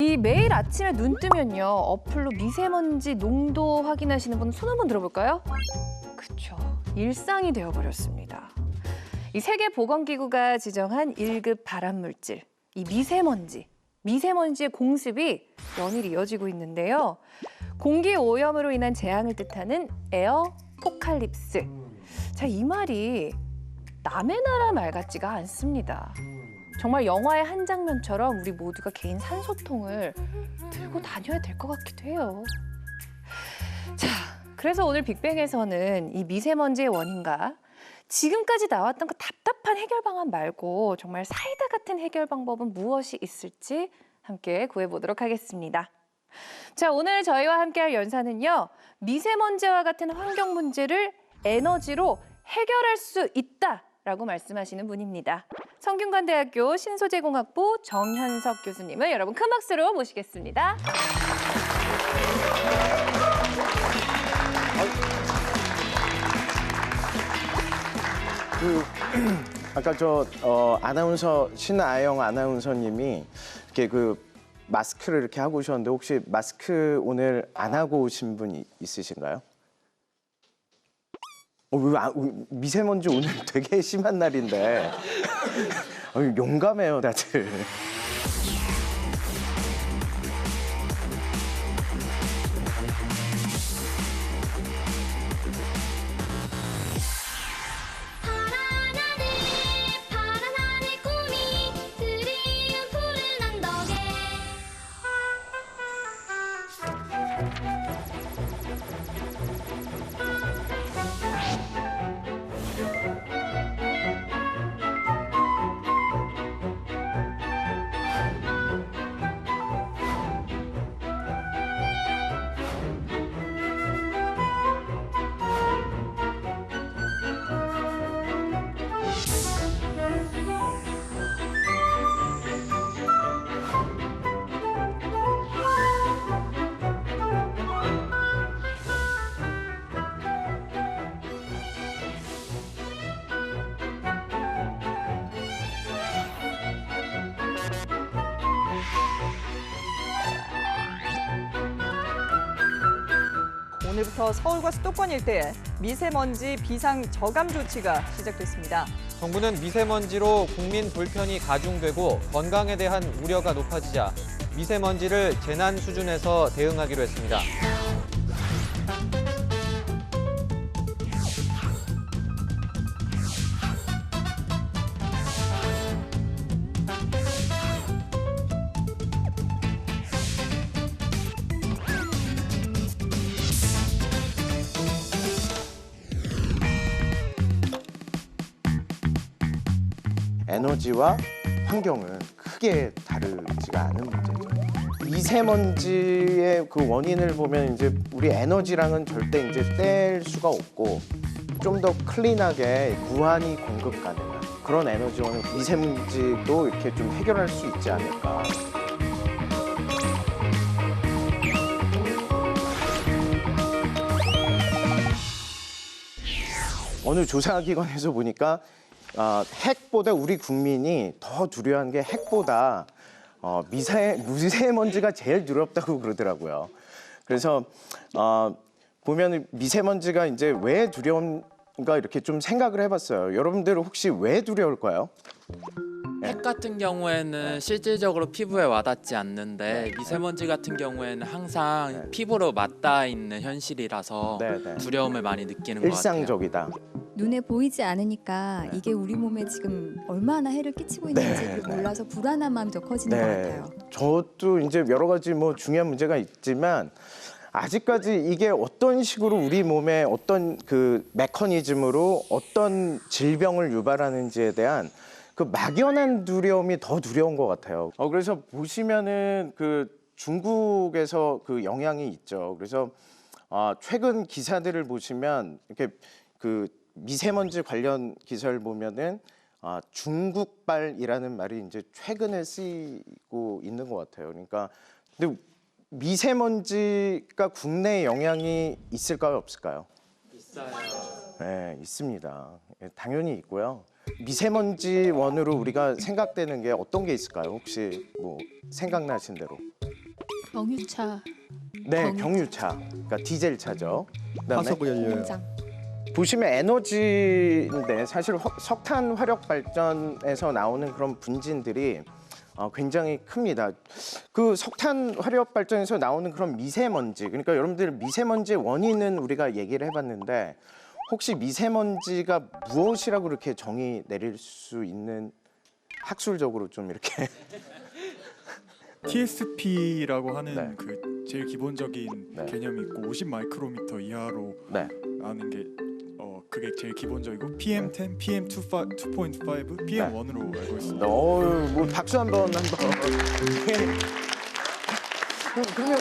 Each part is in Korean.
이 매일 아침에 눈 뜨면요, 어플로 미세먼지 농도 확인하시는 분 손 한번 들어볼까요? 그쵸, 일상이 되어버렸습니다. 이 세계보건기구가 지정한 1급 발암물질, 이 미세먼지의 공습이 연일 이어지고 있는데요. 공기 오염으로 인한 재앙을 뜻하는 에어 포칼립스. 자, 이 말이 남의 나라 말 같지가 않습니다. 정말 영화의 한 장면처럼 우리 모두가 개인 산소통을 들고 다녀야 될 것 같기도 해요. 자, 그래서 오늘 빅뱅에서는 이 미세먼지의 원인과 지금까지 나왔던 그 답답한 해결 방안 말고 정말 사이다 같은 해결 방법은 무엇이 있을지 함께 구해보도록 하겠습니다. 자, 오늘 저희와 함께할 연사는요, 미세먼지와 같은 환경 문제를 에너지로 해결할 수 있다라고 말씀하시는 분입니다. 성균관대학교 신소재공학부 정현석 교수님을 여러분 큰 박수로 모시겠습니다. 아까 아나운서 신아영 아나운서님이 이렇게 마스크를 이렇게 하고 오셨는데 혹시 마스크 오늘 안 하고 오신 분 있으신가요? 미세먼지 오늘 되게 심한 날인데 용감해요 다들. 오늘부터 서울과 수도권 일대에 미세먼지 비상 저감 조치가 시작됐습니다. 정부는 미세먼지로 국민 불편이 가중되고 건강에 대한 우려가 높아지자 미세먼지를 재난 수준에서 대응하기로 했습니다. 에너지와 환경은 크게 다르지가 않은 문제죠. 미세먼지의 그 원인을 보면 이제 우리 에너지랑은 절대 이제 뗄 수가 없고 좀 더 클린하게 무한히 공급 가능한 그런 에너지원은 미세먼지도 이렇게 좀 해결할 수 있지 않을까. 어느 조사기관에서 보니까 핵보다 우리 국민이 더 두려워한 게 핵보다 미세먼지가 제일 두렵다고 그러더라고요. 그래서 보면 미세먼지가 이제 왜 두려운가 이렇게 좀 생각을 해봤어요. 여러분들 혹시 왜 두려울까요? 핵 같은 경우에는 실질적으로 피부에 와닿지 않는데 미세먼지 같은 경우에는 항상 피부로 맞닿아 있는 현실이라서 두려움을 많이 느끼는 것 같아요. 일상적이다. 눈에 보이지 않으니까 이게 우리 몸에 지금 얼마나 해를 끼치고 있는지를 몰라서 불안한 마음이 더 커지는 것 같아요. 저도 이제 여러 가지 중요한 문제가 있지만 아직까지 이게 어떤 식으로 우리 몸에 어떤 그 메커니즘으로 어떤 질병을 유발하는지에 대한 그 막연한 두려움이 더 두려운 것 같아요. 그래서 보시면은 그 중국에서 그 영향이 있죠. 그래서 최근 기사들을 보시면 이렇게 그 미세먼지 관련 기사를 보면은 중국발이라는 말이 이제 최근에 쓰이고 있는 것 같아요. 그러니까 근데 미세먼지가 국내에 영향이 있을까요, 없을까요? 있어요. 네, 있습니다. 당연히 있고요. 미세먼지 원으로 우리가 생각되는 게 어떤 게 있을까요? 혹시 뭐 생각나신 대로? 경유차. 네, 경유차. 그러니까 디젤 차죠. 그다음에 화석 연료요. 공장. 보시면 에너지인데 사실 석탄 화력 발전에서 나오는 그런 분진들이 굉장히 큽니다. 그 석탄 화력 발전에서 나오는 그런 미세먼지, 그러니까 여러분들 미세먼지의 원인은 우리가 얘기를 해봤는데 혹시 미세먼지가 무엇이라고 이렇게 정의 내릴 수 있는 학술적으로 좀 이렇게 TSP라고 하는 네. 그 제일 기본적인 네. 개념이 있고 50 마이크로미터 이하로 네. 나오는 게 그게 제일 기본적이고 PM10, PM2.5, PM1으로 알고 있습니다. 뭐 박수 한번 그러면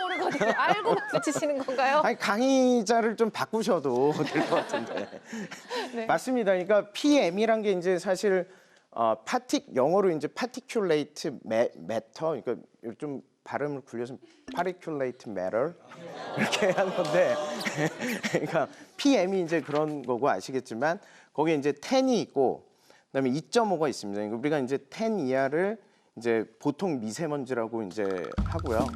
모르거든요. 알고 붙이시는 건가요? 아니 강의자를 좀 바꾸셔도 될 것 같은데. 네. 맞습니다. 그러니까 PM이란 게 이제 사실 영어로 이제 particulate matter, 그러니까 좀 발음을 굴려서 particulate matter 이렇게 하는 건데, 그러니까 PM이 이제 그런 거고 아시겠지만 거기에 이제 10이 있고 그다음에 2.5가 있습니다. 그러니까 우리가 이제 10 이하를 이제 보통 미세먼지라고 이제 하고요.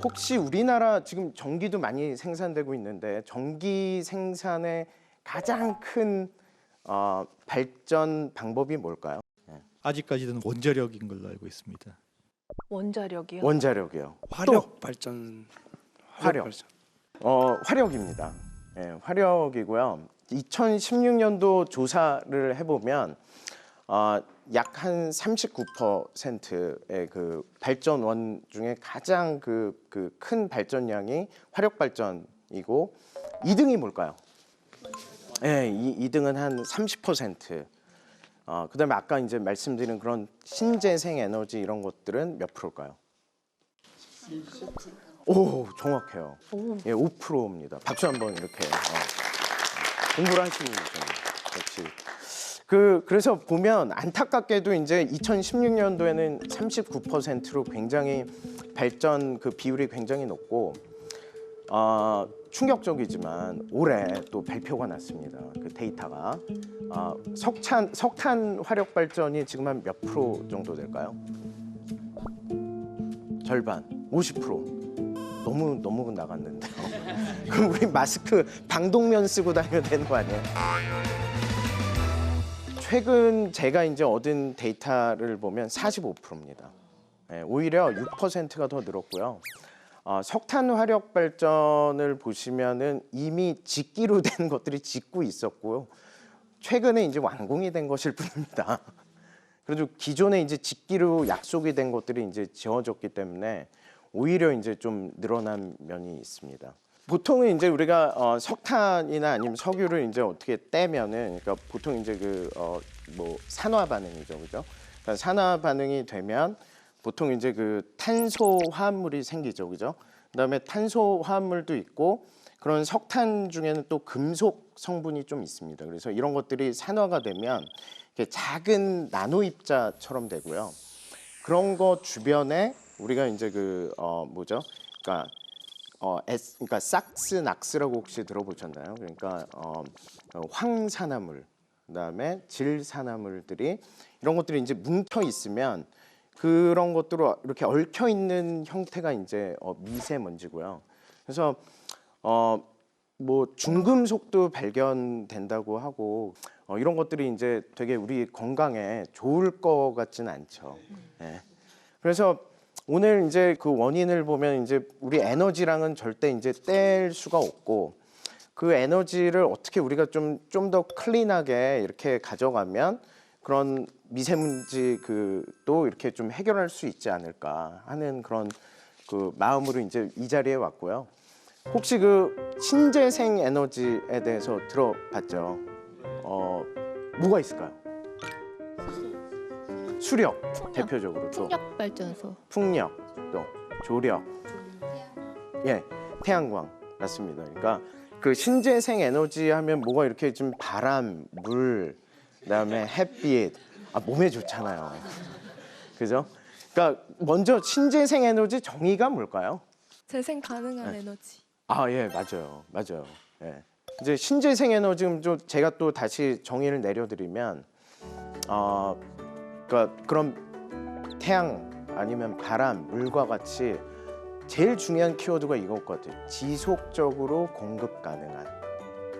혹시 우리나라 지금 전기도 많이 생산되고 있는데 전기 생산의 가장 큰 발전 방법이 뭘까요? 아직까지는 원자력인 걸로 알고 있습니다. 원자력이요. 원자력이요. 화력 발전. 화력. 발전. 화력입니다. 예, 화력이고요. 2016년도 조사를 해보면 약 한 39%의 그 발전원 중에 가장 그 큰 발전량이 화력 발전이고 2등이 뭘까요? 예, 2등은 한 30%. 그다음에 아까 이제 말씀드린 그런 신재생 에너지 이런 것들은 몇 프로일까요? 오, 정확해요. 예, 5%입니다. 박수 한번 이렇게 공부를 하시는 거죠. 역시. 그래서 보면 안타깝게도 이제 2016년도에는 39%로 굉장히 발전 그 비율이 굉장히 높고 충격적이지만 올해 또 발표가 났습니다. 그 데이터가 석탄 화력 발전이 지금 한 몇 프로 정도 될까요? 절반, 50%. 너무 나갔는데요. 그럼 우리 마스크 방독면 쓰고 다니면 되는 거 아니에요? 최근 제가 이제 얻은 데이터를 보면 45%입니다. 오히려 6%가 더 늘었고요. 석탄 화력 발전을 보시면은 이미 짓기로 된 것들이 짓고 있었고요. 최근에 이제 완공이 된 것일 뿐입니다. 그래도 기존에 이제 짓기로 약속이 된 것들이 이제 지어졌기 때문에 오히려 이제 좀 늘어난 면이 있습니다. 보통은 이제 우리가 석탄이나 아니면 석유를 이제 어떻게 떼면은, 그러니까 보통 이제 뭐 산화 반응이죠, 그죠? 그러니까 산화 반응이 되면 보통 이제 그 탄소 화합물이 생기죠, 그죠? 그다음에 탄소 화합물도 있고 그런 석탄 중에는 또 금속 성분이 좀 있습니다. 그래서 이런 것들이 산화가 되면 이렇게 작은 나노 입자처럼 되고요. 그런 거 주변에 우리가 이제 그러니까 삭스 낙스라고 혹시 들어보셨나요? 그러니까 황산화물, 그다음에 질산화물들이 이런 것들이 이제 뭉쳐 있으면 그런 것들로 이렇게 얽혀 있는 형태가 이제 미세먼지고요. 그래서 뭐 중금속도 발견된다고 하고 이런 것들이 이제 되게 우리 건강에 좋을 것 같지는 않죠. 네. 그래서 오늘 이제 그 원인을 보면 이제 우리 에너지랑은 절대 이제 뗄 수가 없고 그 에너지를 어떻게 우리가 좀 더 클린하게 이렇게 가져가면 그런 미세먼지 또 이렇게 좀 해결할 수 있지 않을까 하는 그런 그 마음으로 이제 이 자리에 왔고요. 혹시 그 신재생 에너지에 대해서 들어봤죠? 뭐가 있을까요? 수력 풍력. 대표적으로 또 풍력 발전소. 풍력 또 조력 예 태양광 맞습니다. 그러니까 그 신재생 에너지 하면 뭐가 이렇게 좀 바람, 물, 그다음에 햇빛 몸에 좋잖아요. 그죠? 그러니까 먼저 신재생 에너지 정의가 뭘까요? 재생 가능한 에너지. 예, 맞아요. 예. 이제 신재생 에너지 좀 제가 또 다시 정의를 내려드리면, 그러니까 그런 태양 아니면 바람, 물과 같이 제일 중요한 키워드가 이거거든. 지속적으로 공급 가능한.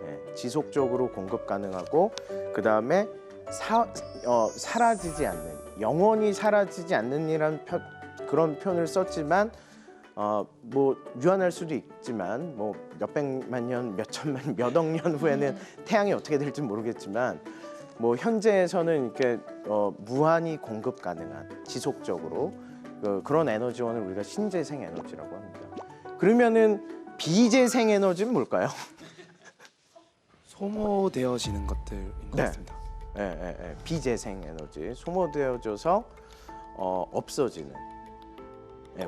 예, 지속적으로 공급 가능하고 그 다음에 사라지지 않는, 영원히 사라지지 않는이라는 그런 표현을 썼지만. 뭐 유한할 수도 있지만 뭐 몇백만 년, 몇천만, 몇억 년 후에는 태양이 어떻게 될지 모르겠지만 뭐 현재에서는 이렇게 무한히 공급 가능한 지속적으로 그런 에너지원을 우리가 신재생 에너지라고 합니다. 그러면은 비재생 에너지는 뭘까요? 소모되어지는 것들인 것 같습니다. 비재생 에너지 소모되어져서 없어지는,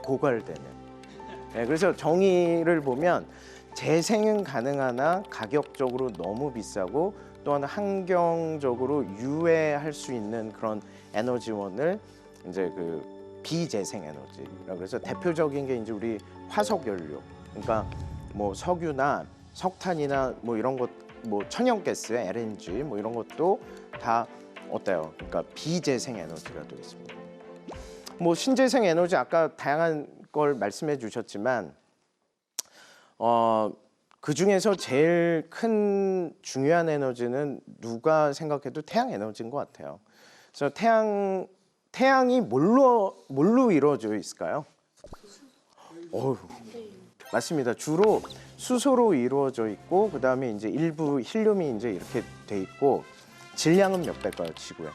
고갈되는. 그래서 정의를 보면 재생은 가능하나 가격적으로 너무 비싸고 또한 환경적으로 유해할 수 있는 그런 에너지원을 이제 그 비재생 에너지라고 그래서 대표적인 게 이제 우리 화석 연료, 그러니까 뭐 석유나 석탄이나 뭐 이런 것, 뭐 천연가스, LNG 뭐 이런 것도 다 어때요? 그러니까 비재생 에너지가 되겠습니다. 뭐 신재생 에너지 아까 다양한 걸 말씀해 주셨지만 그 중에서 제일 큰 중요한 에너지는 누가 생각해도 태양 에너지인 것 같아요. 그래서 태양이 뭘로 이루어져 있을까요? 맞습니다. 주로 수소로 이루어져 있고 그 다음에 이제 일부 힐륨이 이제 이렇게 돼 있고 질량은 몇 배일까요, 지구에?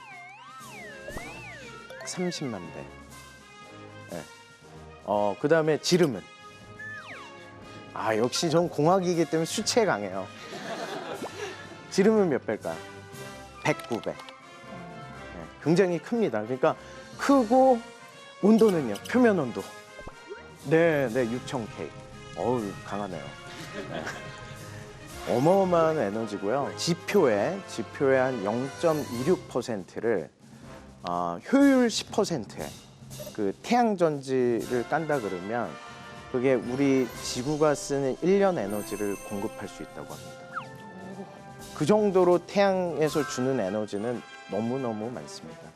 30만 배. 그 다음에 지름은? 역시 전 공학이기 때문에 수치에 강해요. 지름은 몇 배일까요? 109배. 굉장히 큽니다. 그러니까 크고 온도는요, 표면 온도. 네, 6000K. 강하네요. 어마어마한 에너지고요. 지표의 한 0.26%를 효율 10%에 그 태양 전지를 깐다 그러면 그게 우리 지구가 쓰는 1년 에너지를 공급할 수 있다고 합니다. 그 정도로 태양에서 주는 에너지는 너무너무 많습니다.